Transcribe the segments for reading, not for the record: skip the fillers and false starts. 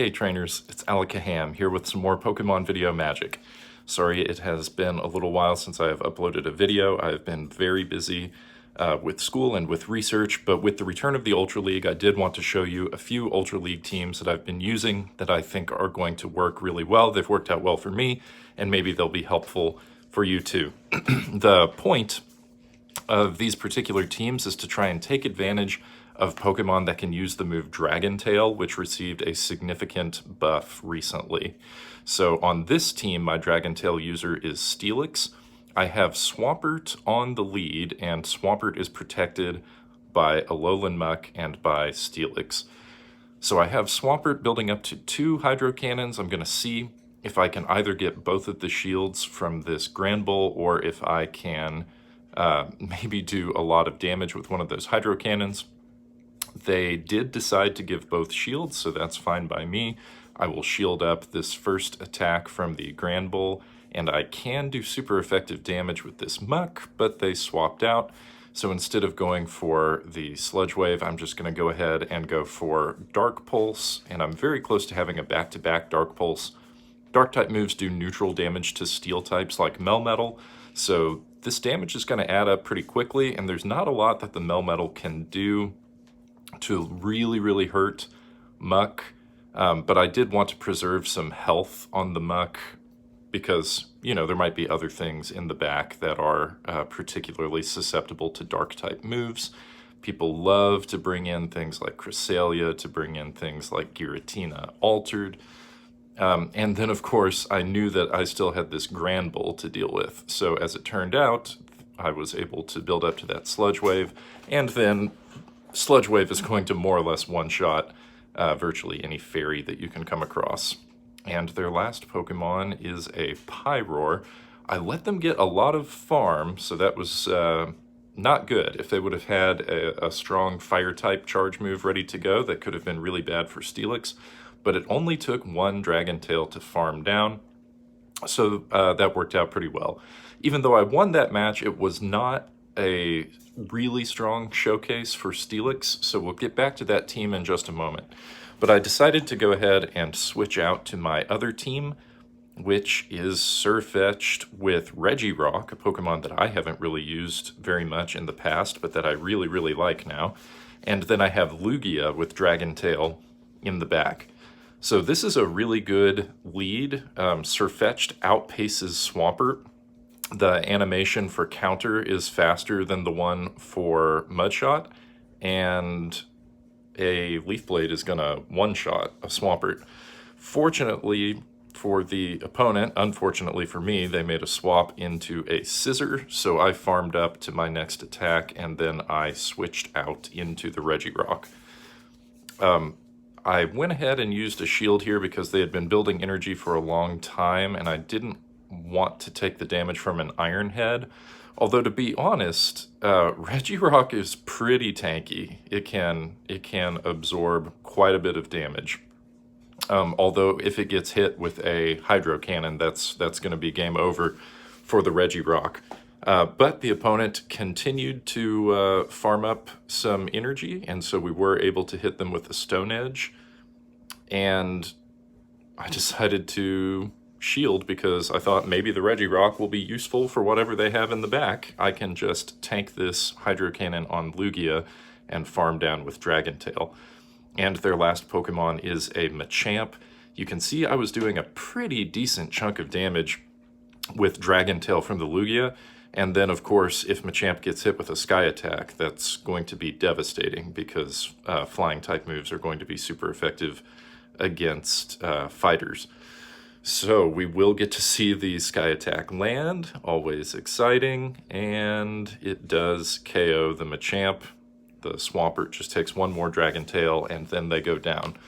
Hey trainers, it's Alakaham here with some more Pokemon video magic. Sorry it has been a little while since I have uploaded a video. I've been very busy with school and with research, but with the return of the Ultra League, I did want to show you a few Ultra League teams that I've been using that I think are going to work really well. They've worked out well for me, and maybe they'll be helpful for you too. The point of these particular teams is to try and take advantage of Pokemon that can use the move Dragon Tail, which received a significant buff recently. So on this team, my Dragon Tail user is Steelix. I have Swampert on the lead, and Swampert is protected by Alolan Muck and by Steelix. So I have Swampert building up to 2 Hydro Cannons. I'm going to see if I can either get both of the shields from this Grand Bull, or if I can maybe do a lot of damage with one of those Hydro Cannons. They did decide to give both shields, so that's fine by me. I will shield up this first attack from the Grand Bull, and I can do super effective damage with this Muck, but they swapped out. So instead of going for the Sludge Wave, I'm just going to go ahead and go for Dark Pulse, and I'm very close to having a back-to-back Dark Pulse. Dark-type moves do neutral damage to Steel types like Melmetal, so this damage is going to add up pretty quickly, and there's not a lot that the Melmetal can do to really hurt Muck, but I did want to preserve some health on the Muck because, you know, there might be other things in the back that are particularly susceptible to Dark-type moves. People love to bring in things like Cresselia, to bring in things like Giratina Altered, and then, of course, I knew that I still had this Grand Bull to deal with. So as it turned out, I was able to build up to that Sludge Wave, and then Sludge Wave is going to more or less one-shot virtually any fairy that you can come across. And their last Pokemon is a Pyroar. I let them get a lot of farm, so that was not good. If they would have had a strong Fire-type charge move ready to go, that could have been really bad for Steelix. But it only took one Dragon Tail to farm down, so that worked out pretty well. Even though I won that match, it was not a really strong showcase for Steelix, so we'll get back to that team in just a moment. But I decided to go ahead and switch out to my other team, which is Surfetched with Regirock, a Pokemon that I haven't really used very much in the past, but that I really like now. And then I have Lugia with Dragon Tail in the back. So this is a really good lead. Surfetched outpaces Swampert. The animation for counter is faster than the one for Mudshot, and a Leaf Blade is gonna one-shot a Swampert. Fortunately for the opponent, unfortunately for me, they made a swap into a Scissor, so I farmed up to my next attack, and then I switched out into the Regirock. I went ahead and used a shield here because they had been building energy for a long time, and I didn't want to take the damage from an Iron Head. Although, to be honest, Regirock is pretty tanky. It can absorb quite a bit of damage. Although if it gets hit with a Hydro Cannon, that's going to be game over for the Regirock. But the opponent continued to farm up some energy, and so we were able to hit them with a Stone Edge. And I decided to shield because I thought maybe the Regirock will be useful for whatever they have in the back. I can just tank this Hydro Cannon on Lugia and farm down with Dragon Tail. And their last Pokemon is a Machamp. You can see I was doing a pretty decent chunk of damage with Dragon Tail from the Lugia. And then, of course, if Machamp gets hit with a Sky Attack, that's going to be devastating because Flying-type moves are going to be super effective against fighters. So we will get to see the Sky Attack land, always exciting, and it does KO the Machamp. The Swampert just takes one more Dragon Tail, and then they go down.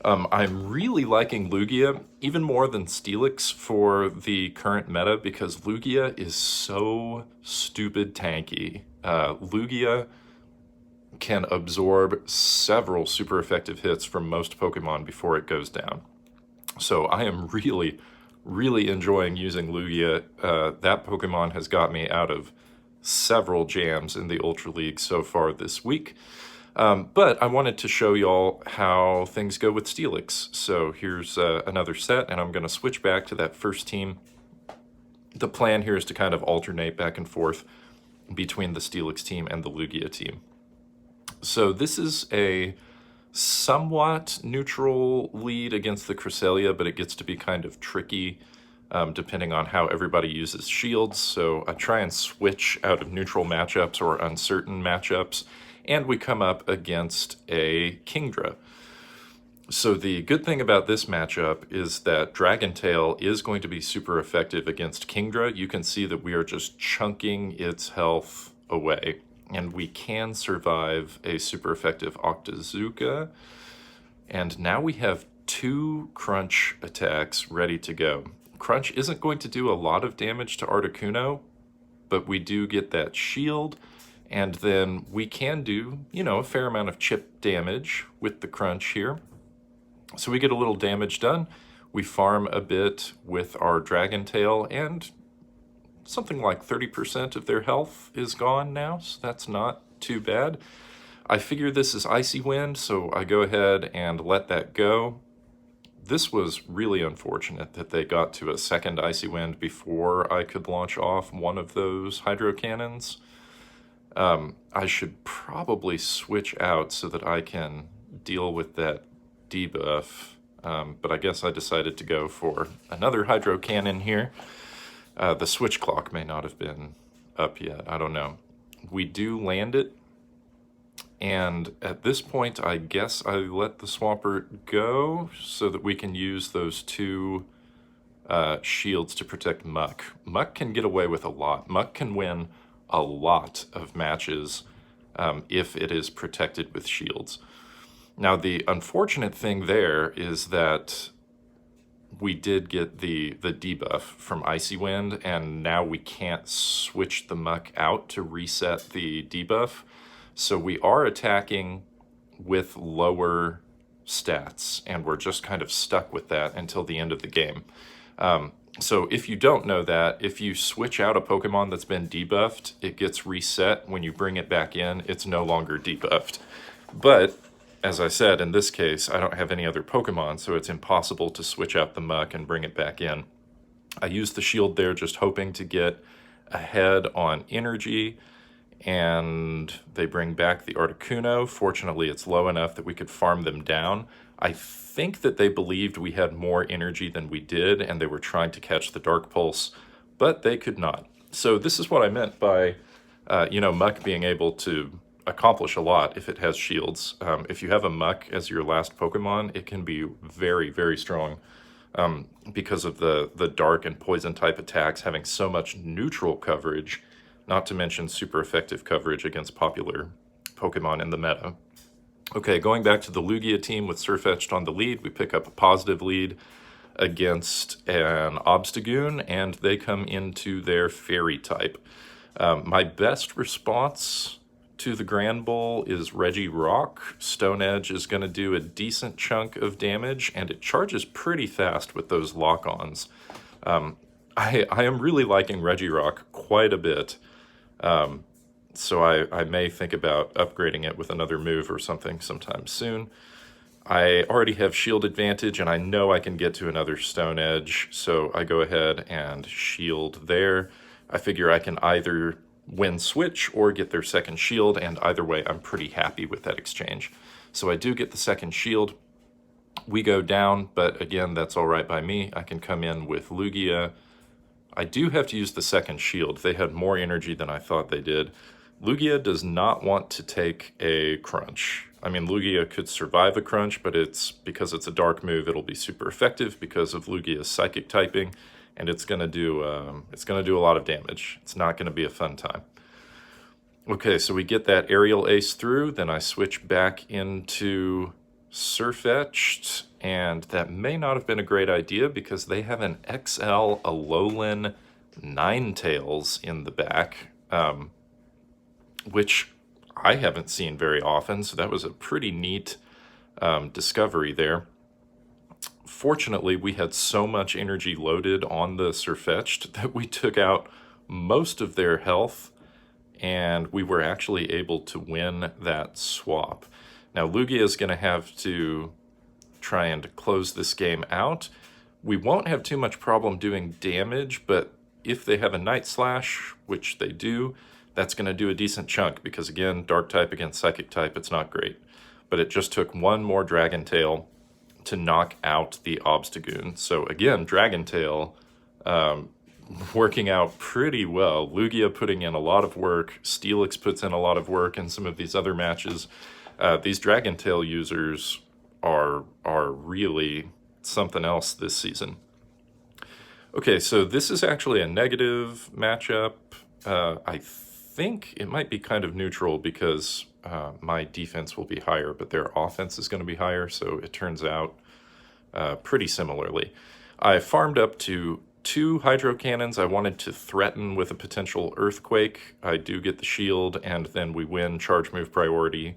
I'm really liking Lugia, even more than Steelix for the current meta, because Lugia is so stupid tanky. Lugia can absorb several super effective hits from most Pokemon before it goes down. So I am really enjoying using Lugia. That Pokemon has got me out of several jams in the Ultra League so far this week. But I wanted to show y'all how things go with Steelix. So here's another set, and I'm going to switch back to that first team. The plan here is to kind of alternate back and forth between the Steelix team and the Lugia team. So this is a somewhat neutral lead against the Cresselia, but it gets to be kind of tricky depending on how everybody uses shields. So I try and switch out of neutral matchups or uncertain matchups, and we come up against a Kingdra. So the good thing about this matchup is that Dragon Tail is going to be super effective against Kingdra. You can see that we are just chunking its health away, and we can survive a super effective Octazooka. And now we have 2 Crunch attacks ready to go. Crunch isn't going to do a lot of damage to Articuno, but we do get that shield, and then we can do, you know, a fair amount of chip damage with the Crunch here. So we get a little damage done, we farm a bit with our Dragon Tail, and something like 30% of their health is gone now, so that's not too bad. I figure this is Icy Wind, so I go ahead and let that go. This was really unfortunate that they got to a second Icy Wind before I could launch off one of those Hydro Cannons. I should probably switch out so that I can deal with that debuff, but I guess I decided to go for another Hydro Cannon here. The switch clock may not have been up yet, I don't know. We do land it, and at this point I guess I let the Swampert go so that we can use those 2 shields to protect Muck. Muck can get away with a lot. Muck can win a lot of matches if it is protected with shields. Now, the unfortunate thing there is that we did get the debuff from Icy Wind, and now we can't switch the Muck out to reset the debuff. So we are attacking with lower stats, and we're just kind of stuck with that until the end of the game. So if you don't know that, if you switch out a Pokemon that's been debuffed, it gets reset. When you bring it back in, it's no longer debuffed. But as I said, in this case, I don't have any other Pokemon, so it's impossible to switch out the Muck and bring it back in. I used the shield there just hoping to get ahead on energy, and they bring back the Articuno. Fortunately, it's low enough that we could farm them down. I think that they believed we had more energy than we did, and they were trying to catch the Dark Pulse, but they could not. So this is what I meant by, you know, Muck being able to accomplish a lot if it has shields. If you have a Muck as your last Pokemon, it can be very, very strong because of the dark and poison type attacks having so much neutral coverage, not to mention super effective coverage against popular Pokemon in the meta. Okay, going back to the Lugia team with Sirfetch'd on the lead, we pick up a positive lead against an Obstagoon, and they come into their Fairy type. My best response to the Grand Bull is Regirock. Stone Edge is going to do a decent chunk of damage, and it charges pretty fast with those lock-ons. I am really liking Regirock quite a bit, so I may think about upgrading it with another move or something sometime soon. I already have shield advantage, and I know I can get to another Stone Edge, so I go ahead and shield there. I figure I can either win switch or get their second shield, and either way I'm pretty happy with that exchange. So I do get the second shield. We go down, but again, that's all right by me. I can come in with Lugia. I do have to use the second shield. They had more energy than I thought they did. Lugia does not want to take a crunch. I mean, Lugia could survive a crunch, but because it's a dark move, it'll be super effective because of Lugia's psychic typing, and it's gonna do a lot of damage. It's not gonna be a fun time. Okay, so we get that aerial ace through, then I switch back into Sirfetch'd, and that may not have been a great idea because they have an XL Alolan Ninetales in the back, which I haven't seen very often, so that was a pretty neat discovery there. Fortunately, we had so much energy loaded on the Sirfetch'd that we took out most of their health, and we were actually able to win that swap. Now Lugia is going to have to try and close this game out. We won't have too much problem doing damage, but if they have a Night Slash, which they do, that's going to do a decent chunk, because again, Dark type against Psychic type, it's not great. But it just took one more Dragon Tail to knock out the Obstagoon. So again, Dragon Tail working out pretty well. Lugia putting in a lot of work. Steelix puts in a lot of work in some of these other matches. These Dragon Tail users are really something else this season. Okay, so this is actually a negative matchup. I think it might be kind of neutral because my defense will be higher, but their offense is going to be higher, so it turns out pretty similarly. I farmed up to 2 Hydro Cannons. I wanted to threaten with a potential Earthquake. I do get the shield, and then we win charge move priority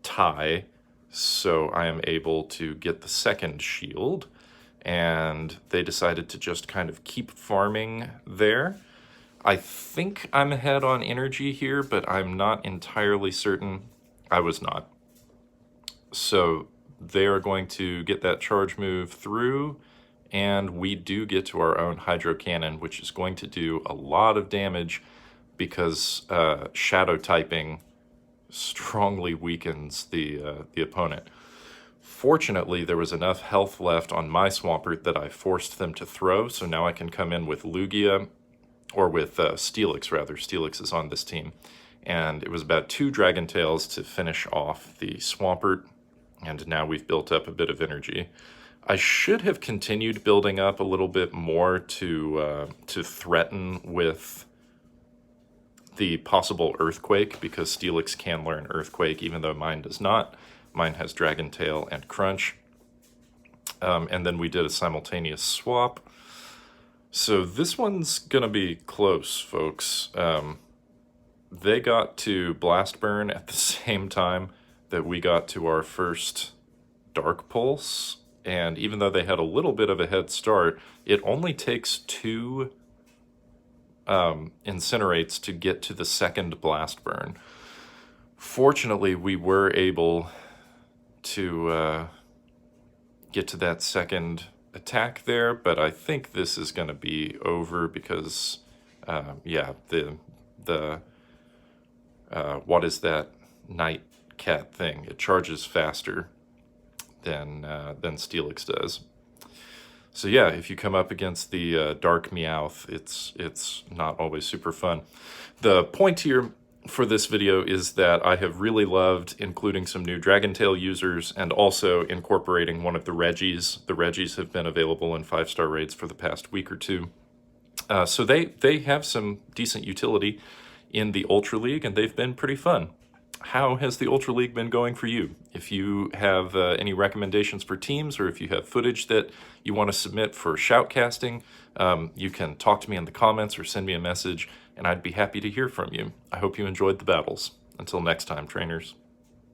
tie, so I am able to get the second shield, and they decided to just kind of keep farming there. I think I'm ahead on energy here, but I'm not entirely certain. I was not. So they are going to get that charge move through, and we do get to our own Hydro Cannon, which is going to do a lot of damage because Shadow typing strongly weakens the opponent. Fortunately, there was enough health left on my Swampert that I forced them to throw, so now I can come in with Lugia, or with Steelix rather. Steelix is on this team. And it was about 2 Dragon Tails to finish off the Swampert, and now we've built up a bit of energy. I should have continued building up a little bit more to threaten with the possible Earthquake, because Steelix can learn Earthquake, even though mine does not. Mine has Dragon Tail and Crunch. And then we did a simultaneous swap. So this one's gonna be close, folks. They got to Blast Burn at the same time that we got to our first Dark Pulse, and even though they had a little bit of a head start, it only takes 2 Incinerates to get to the second Blast Burn. Fortunately, we were able to get to that second attack there, but I think this is going to be over because, yeah, the what is that Night Cat thing? It charges faster than Steelix does. So yeah, if you come up against the Dark Meowth, it's not always super fun. The point here for this video is that I have really loved including some new Dragon Tail users and also incorporating one of the Reggies. The Reggies have been available in 5-star raids for the past week or two. So they have some decent utility in the Ultra League, and they've been pretty fun. How has the Ultra League been going for you? If you have any recommendations for teams, or if you have footage that you want to submit for shoutcasting, you can talk to me in the comments or send me a message, and I'd be happy to hear from you. I hope you enjoyed the battles. Until next time, trainers.